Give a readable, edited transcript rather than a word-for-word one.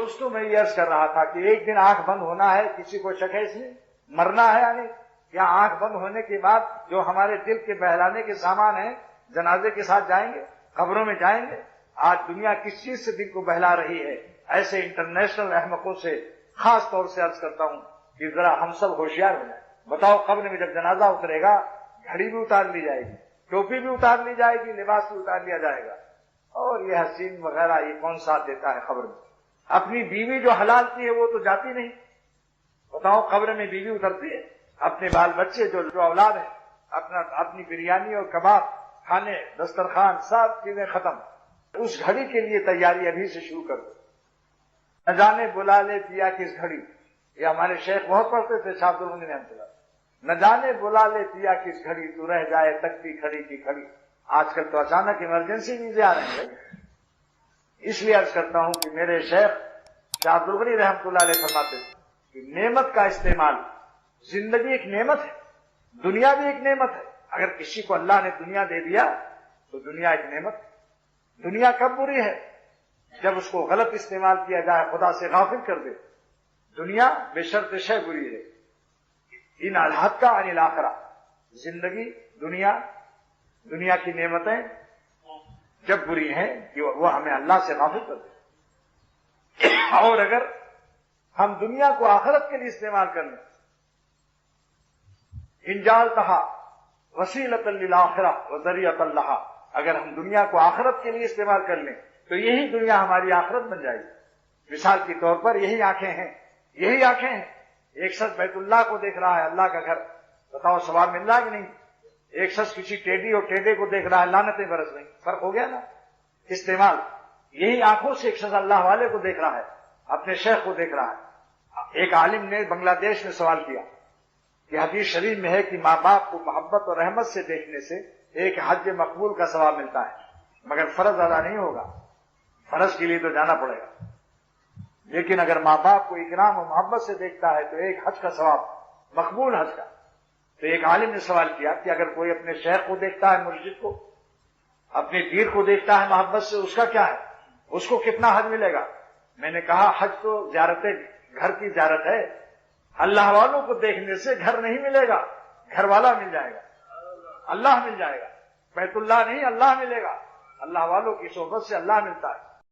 دوستوں میں یہ عرض کر رہا تھا کہ ایک دن آنکھ بند ہونا ہے، کسی کو شک ہے اس میں؟ مرنا ہے یعنی یا آنکھ بند ہونے کے بعد جو ہمارے دل کے بہلانے کے سامان ہیں جنازے کے ساتھ جائیں گے، قبروں میں جائیں گے؟ آج دنیا کس چیز سے دل کو بہلا رہی ہے؟ ایسے انٹرنیشنل احمقوں سے خاص طور سے عرض کرتا ہوں کہ ذرا ہم سب ہوشیار ہو جائیں۔ بتاؤ قبر میں جب جنازہ اترے گا، گھڑی بھی اتار لی جائے گی، ٹوپی بھی اتار لی جائے گی، لباس بھی اتار لیا جائے گا، اور یہ حسین وغیرہ یہ کون ساتھ دیتا ہے قبر میں؟ اپنی بیوی جو حلال کی ہے وہ تو جاتی نہیں، بتاؤ قبر میں بیوی اترتی ہے؟ اپنے بال بچے جو اولاد ہیں، اپنی بریانی اور کباب کھانے، دسترخوان، سب چیزیں ختم۔ اس گھڑی کے لیے تیاری ابھی سے شروع کر دو۔ نہ جانے بلا لے پیا کس گھڑی، یہ ہمارے شیخ بہت پڑھتے تھے شاہ عبد الغنی رحمۃ اللہ۔ نہ جانے بلا لے پیا کس گھڑی، تو رہ جائے تکتی کھڑی کی کھڑی۔ آج کل تو اچانک ایمرجنسی ویزے آ رہے ہیں، اس لیے عرض کرتا ہوں کہ میرے شیخ شاہ عبد الغنی رحمۃ اللہ علیہ فرماتے تھے کہ نعمت کا استعمال، زندگی ایک نعمت ہے، دنیا بھی ایک نعمت ہے۔ اگر کسی کو اللہ نے دنیا دے دیا تو دنیا ایک نعمت ہے۔ دنیا کب بری ہے؟ جب اس کو غلط استعمال کیا جائے، خدا سے غافل کر دے۔ دنیا بے شرط شے بری ہے، ان الحق کا عن الاخرہ۔ زندگی، دنیا کی نعمتیں جب بری ہیں کہ وہ ہمیں اللہ سے غافل کر دے، اور اگر ہم دنیا کو آخرت کے لیے استعمال کر لیں، انجالتہا وسیلۃ للآخرہ وذریعۃ لہا، اگر ہم دنیا کو آخرت کے لیے استعمال کر لیں تو یہی دنیا ہماری آخرت بن جائے گی۔ مثال کے طور پر یہی آنکھیں ہیں، ایک شخص بیت اللہ کو دیکھ رہا ہے، اللہ کا گھر، بتاؤ ثواب مل رہا ہے کہ نہیں؟ ایک شخص کسی ٹیڈی اور ٹیڈے کو دیکھ رہا ہے، لعنتیں برس رہی، فرق ہو گیا نا؟ استعمال یہی آنکھوں سے ایک شخص اللہ والے کو دیکھ رہا ہے، اپنے شیخ کو دیکھ رہا ہے۔ ایک عالم نے بنگلہ دیش میں سوال کیا کہ حدیث شریف میں ہے کہ ماں باپ کو محبت اور رحمت سے دیکھنے سے ایک حج مقبول کا ثواب ملتا ہے، مگر فرض ادا نہیں ہوگا، فرض کے لیے تو جانا پڑے گا، لیکن اگر ماں باپ کو اکرام و محبت سے دیکھتا ہے تو ایک حج کا ثواب، مقبول حج کا۔ تو ایک عالم نے سوال کیا کہ اگر کوئی اپنے شیخ کو دیکھتا ہے، مرشد کو، اپنے پیر کو دیکھتا ہے محبت سے، اس کا کیا ہے؟ اس کو کتنا حج ملے گا؟ میں نے کہا حج تو زیارت گھر کی زیارت ہے، اللہ والوں کو دیکھنے سے گھر نہیں ملے گا، گھر والا مل جائے گا، اللہ مل جائے گا، بیت اللہ نہیں اللہ ملے گا، اللہ والوں کی صحبت سے اللہ ملتا ہے۔